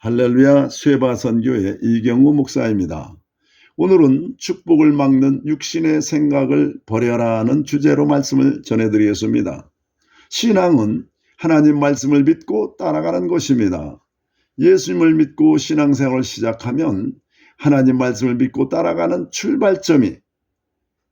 할렐루야 수혜바 선교의 이경우 목사입니다. 오늘은 축복을 막는 육신의 생각을 버려라는 주제로 말씀을 전해드리겠습니다. 신앙은 하나님 말씀을 믿고 따라가는 것입니다. 예수님을 믿고 신앙생활을 시작하면 하나님 말씀을 믿고 따라가는 출발점이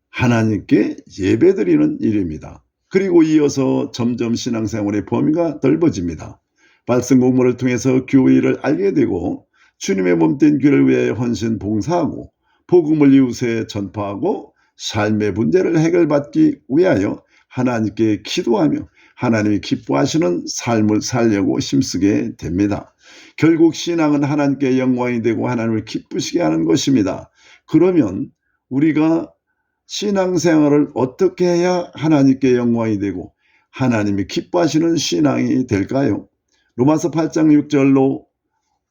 하나님께 예배드리는 일입니다. 그리고 이어서 점점 신앙생활의 범위가 넓어집니다. 말씀 공부를 통해서 교회를 알게 되고 주님의 몸된 교회를 위해 헌신 봉사하고 복음을 이웃에 전파하고 삶의 문제를 해결받기 위하여 하나님께 기도하며 하나님이 기뻐하시는 삶을 살려고 힘쓰게 됩니다. 결국 신앙은 하나님께 영광이 되고 하나님을 기쁘시게 하는 것입니다. 그러면 우리가 신앙생활을 어떻게 해야 하나님께 영광이 되고 하나님이 기뻐하시는 신앙이 될까요? 로마서 8장 6절로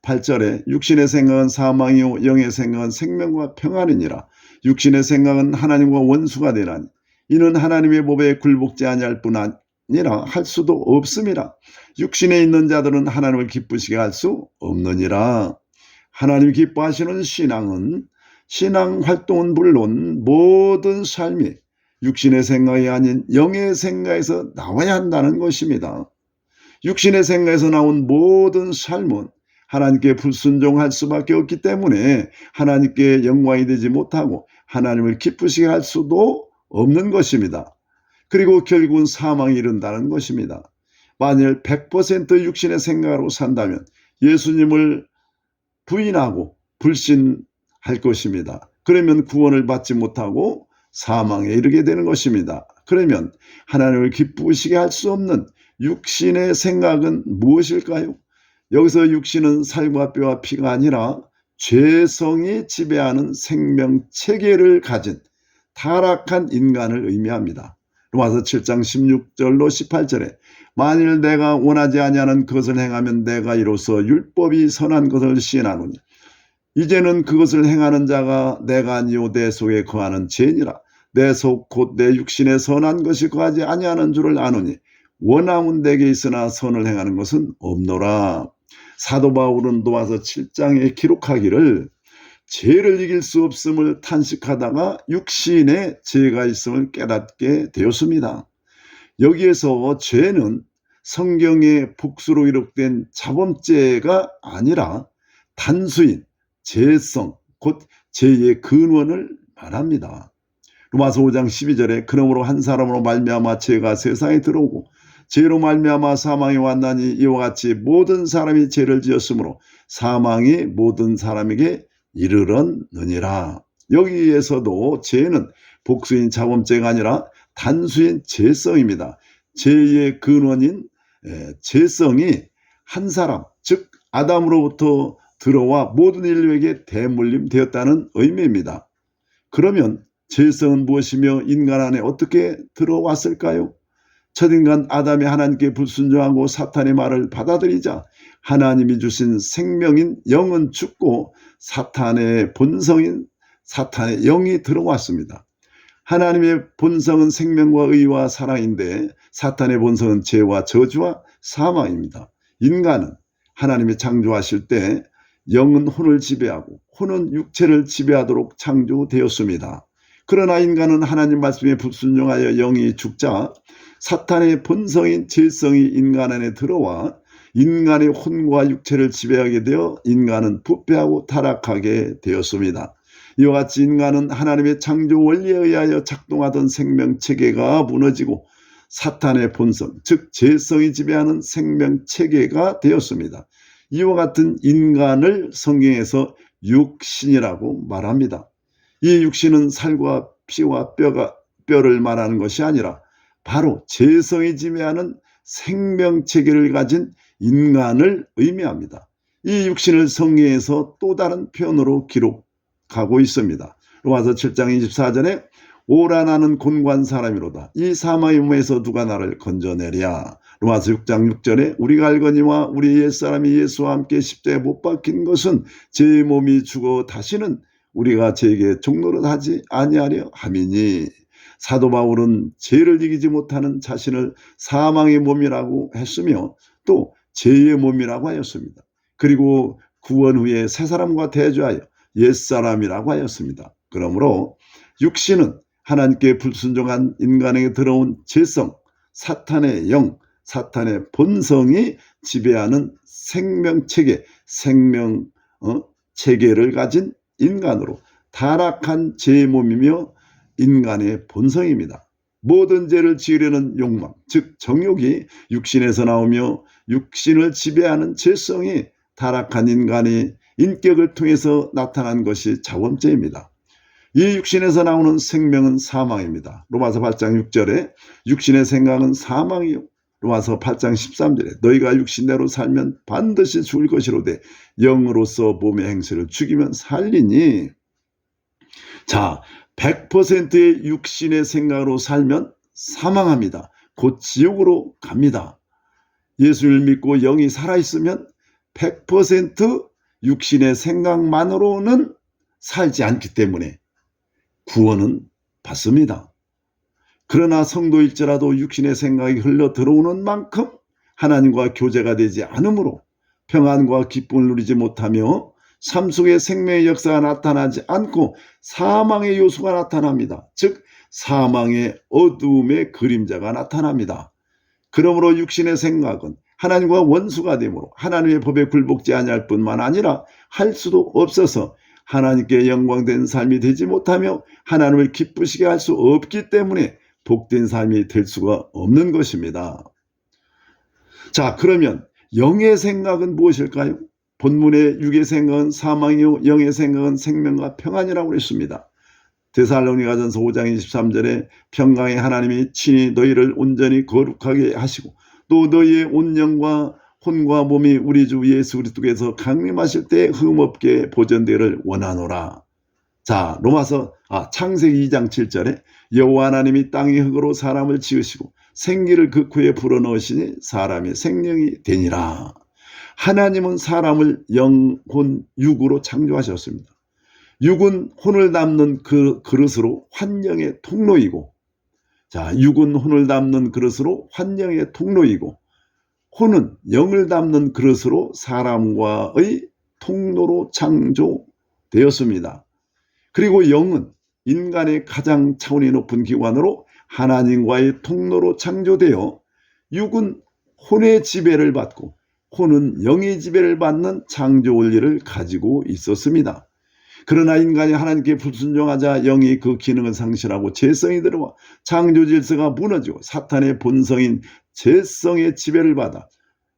8절에 육신의 생각은 사망이요 영의 생각은 생명과 평안이니라. 육신의 생각은 하나님과 원수가 되나니 이는 하나님의 법에 굴복지 아니할 뿐 아니라 할 수도 없음이라. 육신에 있는 자들은 하나님을 기쁘시게 할 수 없느니라. 하나님 기뻐하시는 신앙은 신앙 활동은 물론 모든 삶이 육신의 생각이 아닌 영의 생각에서 나와야 한다는 것입니다. 육신의 생각에서 나온 모든 삶은 하나님께 불순종할 수밖에 없기 때문에 하나님께 영광이 되지 못하고 하나님을 기쁘시게 할 수도 없는 것입니다. 그리고 결국은 사망에 이른다는 것입니다. 만일 100% 육신의 생각으로 산다면 예수님을 부인하고 불신할 것입니다. 그러면 구원을 받지 못하고 사망에 이르게 되는 것입니다. 그러면 하나님을 기쁘시게 할 수 없는 육신의 생각은 무엇일까요? 여기서 육신은 살과 뼈와 피가 아니라 죄성이 지배하는 생명체계를 가진 타락한 인간을 의미합니다. 로마서 7장 16절로 18절에 만일 내가 원하지 아니하는 그것을 행하면 내가 이로써 율법이 선한 것을 시인하노니 이제는 그것을 행하는 자가 내가 아니요 내 속에 거하는 죄니라. 내 속 곧 내 육신에 선한 것이 거하지 아니하는 줄을 아노니 원함은 내게 있으나 선을 행하는 것은 없노라. 사도 바울은 로마서 7장에 기록하기를 죄를 이길 수 없음을 탄식하다가 육신에 죄가 있음을 깨닫게 되었습니다. 여기에서 죄는 성경의 복수로 기록된 자범죄가 아니라 단수인 죄성, 곧 죄의 근원을 말합니다. 로마서 5장 12절에 그러므로 한 사람으로 말미암아 죄가 세상에 들어오고 죄로 말미암아 사망이 왔나니 이와 같이 모든 사람이 죄를 지었으므로 사망이 모든 사람에게 이르렀느니라. 여기에서도 죄는 복수인 자범죄가 아니라 단수인 죄성입니다. 죄의 근원인 죄성이 한 사람, 즉 아담으로부터 들어와 모든 인류에게 대물림되었다는 의미입니다. 그러면 죄성은 무엇이며 인간 안에 어떻게 들어왔을까요? 첫인간 아담이 하나님께 불순종하고 사탄의 말을 받아들이자 하나님이 주신 생명인 영은 죽고 사탄의 본성인 사탄의 영이 들어왔습니다. 하나님의 본성은 생명과 의와 사랑인데 사탄의 본성은 죄와 저주와 사망입니다. 인간은 하나님이 창조하실 때 영은 혼을 지배하고 혼은 육체를 지배하도록 창조되었습니다. 그러나 인간은 하나님 말씀에 불순종하여 영이 죽자 사탄의 본성인 죄성이 인간 안에 들어와 인간의 혼과 육체를 지배하게 되어 인간은 부패하고 타락하게 되었습니다. 이와 같이 인간은 하나님의 창조 원리에 의하여 작동하던 생명체계가 무너지고 사탄의 본성, 즉 죄성이 지배하는 생명체계가 되었습니다. 이와 같은 인간을 성경에서 육신이라고 말합니다. 이 육신은 살과 피와 뼈를 말하는 것이 아니라 바로 죄성이 지배하는 생명체계를 가진 인간을 의미합니다. 이 육신을 성경에서 또 다른 표현으로 기록하고 있습니다. 로마서 7장 24절에 오라 나는 곤고한 사람이로다. 이 사망의 몸에서 누가 나를 건져내랴. 로마서 6장 6절에 우리가 알거니와 우리 옛사람이 예수와 함께 십자가에 못 박힌 것은 제 몸이 죽어 다시는 우리가 죄에게 종노릇하지 아니하려 함이니. 사도 바울은 죄를 이기지 못하는 자신을 사망의 몸이라고 했으며 또 죄의 몸이라고 하였습니다. 그리고 구원 후에 새 사람과 대조하여 옛사람이라고 하였습니다. 그러므로 육신은 하나님께 불순종한 인간에게 들어온 죄성, 사탄의 영, 사탄의 본성이 지배하는 생명체계, 체계를 가진 인간으로 타락한 죄의 몸이며 인간의 본성입니다. 모든 죄를 지으려는 욕망, 즉 정욕이 육신에서 나오며 육신을 지배하는 죄성이 타락한 인간의 인격을 통해서 나타난 것이 자원죄입니다. 이 육신에서 나오는 생명은 사망입니다. 로마서 8장 6절에 육신의 생각은 사망이요. 로마서 8장 13절에 너희가 육신대로 살면 반드시 죽을 것이로되 영으로서 몸의 행실을 죽이면 살리니. 자, 100%의 육신의 생각으로 살면 사망합니다. 곧 지옥으로 갑니다. 예수를 믿고 영이 살아있으면 100% 육신의 생각만으로는 살지 않기 때문에 구원은 받습니다. 그러나 성도일지라도 육신의 생각이 흘러 들어오는 만큼 하나님과 교제가 되지 않으므로 평안과 기쁨을 누리지 못하며 삶 속에 생명의 역사가 나타나지 않고 사망의 요소가 나타납니다. 즉 사망의 어두움의 그림자가 나타납니다. 그러므로 육신의 생각은 하나님과 원수가 되므로 하나님의 법에 굴복지 아니할 뿐만 아니라 할 수도 없어서 하나님께 영광된 삶이 되지 못하며 하나님을 기쁘시게 할 수 없기 때문에 복된 삶이 될 수가 없는 것입니다. 자, 그러면 영의 생각은 무엇일까요? 본문의 육의 생각은 사망이요 영의 생각은 생명과 평안이라고 했습니다. 데살로니가전서 5장 23절에 평강의 하나님이 친히 너희를 온전히 거룩하게 하시고 또 너희의 온 영과 혼과 몸이 우리 주 예수 그리스도께서 강림하실 때 흠없게 보존되기를 원하노라. 자, 창세기 2장 7절에 여호와 하나님이 땅의 흙으로 사람을 지으시고 생기를 그 코에 불어넣으시니 사람의 생명이 되니라. 하나님은 사람을 영, 혼, 육으로 창조하셨습니다. 육은 혼을 담는 그 그릇으로 환영의 통로이고, 자, 육은 혼을 담는 그릇으로 환영의 통로이고, 혼은 영을 담는 그릇으로 사람과의 통로로 창조되었습니다. 그리고 영은 인간의 가장 차원이 높은 기관으로 하나님과의 통로로 창조되어 육은 혼의 지배를 받고 혼은 영의 지배를 받는 창조 원리를 가지고 있었습니다. 그러나 인간이 하나님께 불순종하자 영이 그 기능을 상실하고 죄성이 들어와 창조 질서가 무너지고 사탄의 본성인 죄성의 지배를 받아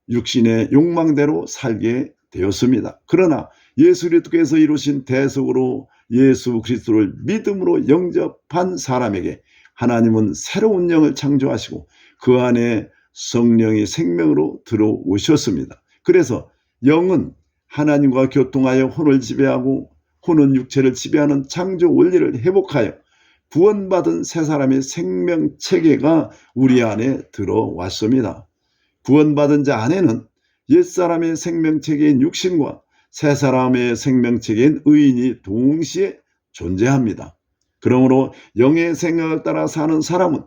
육신의 욕망대로 살게 되었습니다. 그러나 예수 그리스도께서 이루신 대속으로 예수 그리스도를 믿음으로 영접한 사람에게 하나님은 새로운 영을 창조하시고 그 안에 성령이 생명으로 들어오셨습니다. 그래서 영은 하나님과 교통하여 혼을 지배하고 혼은 육체를 지배하는 창조 원리를 회복하여 구원받은 새 사람의 생명체계가 우리 안에 들어왔습니다. 구원받은 자 안에는 옛사람의 생명체계인 육신과 새 사람의 생명체계인 의인이 동시에 존재합니다. 그러므로 영의 생각을 따라 사는 사람은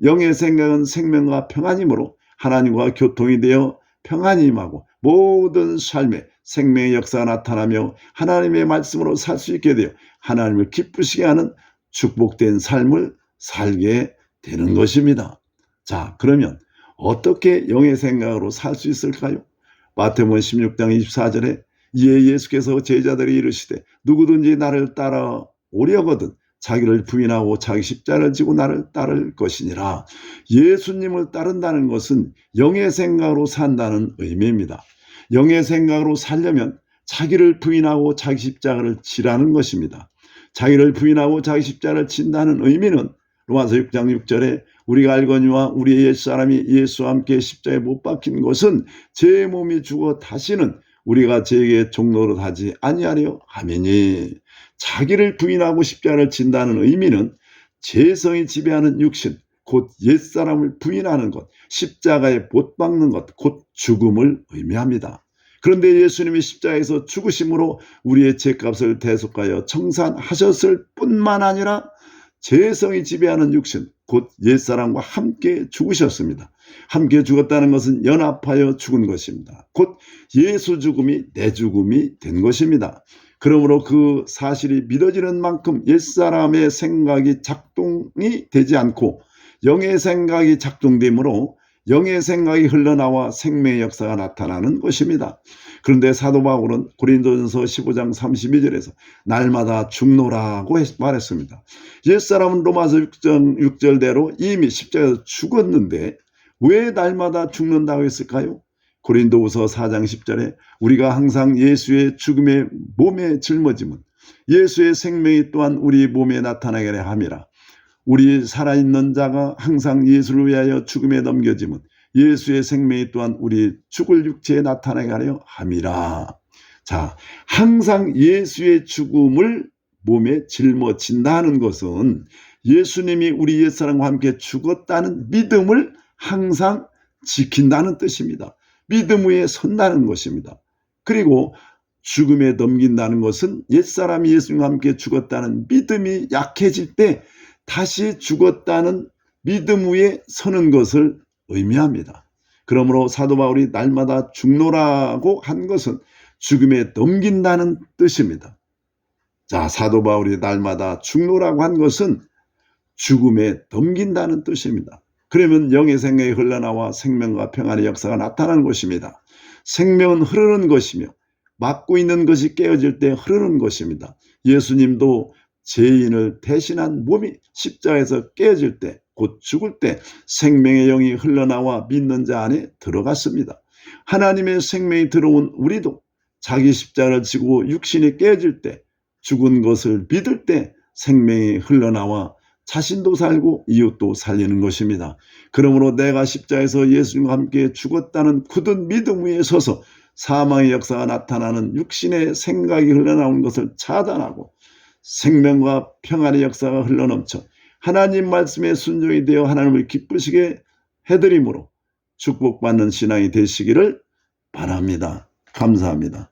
영의 생각은 생명과 평안이므로 하나님과 교통이 되어 평안이 임하고 모든 삶에 생명의 역사가 나타나며 하나님의 말씀으로 살 수 있게 되어 하나님을 기쁘시게 하는 축복된 삶을 살게 되는 것입니다. 자, 그러면 어떻게 영의 생각으로 살 수 있을까요? 마태복음 16장 24절에 이에 예수께서 제자들이 이르시되 누구든지 나를 따라오려거든 자기를 부인하고 자기 십자가를 지고 나를 따를 것이니라. 예수님을 따른다는 것은 영의 생각으로 산다는 의미입니다. 영의 생각으로 살려면 자기를 부인하고 자기 십자가를 지라는 것입니다. 자기를 부인하고 자기 십자가를 진다는 의미는 로마서 6장 6절에 우리가 알거니와 우리의 옛사람이 예수와 함께 십자가에 못 박힌 것은 제 몸이 죽어 다시는 우리가 제게 종로로 하지 아니하려 함이니. 자기를 부인하고 십자가를 진다는 의미는 죄성이 지배하는 육신, 곧 옛사람을 부인하는 것, 십자가에 못 박는 것, 곧 죽음을 의미합니다. 그런데 예수님이 십자가에서 죽으심으로 우리의 죄값을 대속하여 청산하셨을 뿐만 아니라 죄성이 지배하는 육신, 곧 옛사람과 함께 죽으셨습니다. 함께 죽었다는 것은 연합하여 죽은 것입니다. 곧 예수 죽음이 내 죽음이 된 것입니다. 그러므로 그 사실이 믿어지는 만큼 옛사람의 생각이 작동이 되지 않고 영의 생각이 작동되므로 영의 생각이 흘러나와 생명의 역사가 나타나는 것입니다. 그런데 사도 바울은 고린도전서 15장 32절에서 날마다 죽노라고 말했습니다. 옛사람은 로마서 6절대로 이미 십자가에서 죽었는데 왜 날마다 죽는다고 했을까요? 고린도후서 4장 10절에 우리가 항상 예수의 죽음의 몸에 짊어짐은 예수의 생명이 또한 우리 몸에 나타나게 하려 함이라. 우리 살아있는 자가 항상 예수를 위하여 죽음에 넘겨짐은 예수의 생명이 또한 우리 죽을 육체에 나타나게 하려 함이라. 자, 항상 예수의 죽음을 몸에 짊어진다는 것은 예수님이 우리 옛사람과 함께 죽었다는 믿음을 항상 지킨다는 뜻입니다. 믿음 위에 선다는 것입니다. 그리고 죽음에 넘긴다는 것은 옛사람이 예수님과 함께 죽었다는 믿음이 약해질 때 다시 죽었다는 믿음 위에 서는 것을 의미합니다. 그러므로 사도 바울이 날마다 죽노라고 한 것은 죽음에 넘긴다는 뜻입니다. 자, 사도 바울이 날마다 죽노라고 한 것은 죽음에 넘긴다는 뜻입니다. 그러면 영의 생명이 흘러나와 생명과 평안의 역사가 나타나는 것입니다. 생명은 흐르는 것이며 막고 있는 것이 깨어질 때 흐르는 것입니다. 예수님도 죄인을 대신한 몸이 십자가에서 깨어질 때, 곧 죽을 때 생명의 영이 흘러나와 믿는 자 안에 들어갔습니다. 하나님의 생명이 들어온 우리도 자기 십자가를 지고 육신이 깨어질 때, 죽은 것을 믿을 때 생명이 흘러나와 자신도 살고 이웃도 살리는 것입니다. 그러므로 내가 십자가에서 예수님과 함께 죽었다는 굳은 믿음 위에 서서 사망의 역사가 나타나는 육신의 생각이 흘러나오는 것을 차단하고 생명과 평안의 역사가 흘러넘쳐 하나님 말씀에 순종이 되어 하나님을 기쁘시게 해드림으로 축복받는 신앙이 되시기를 바랍니다. 감사합니다.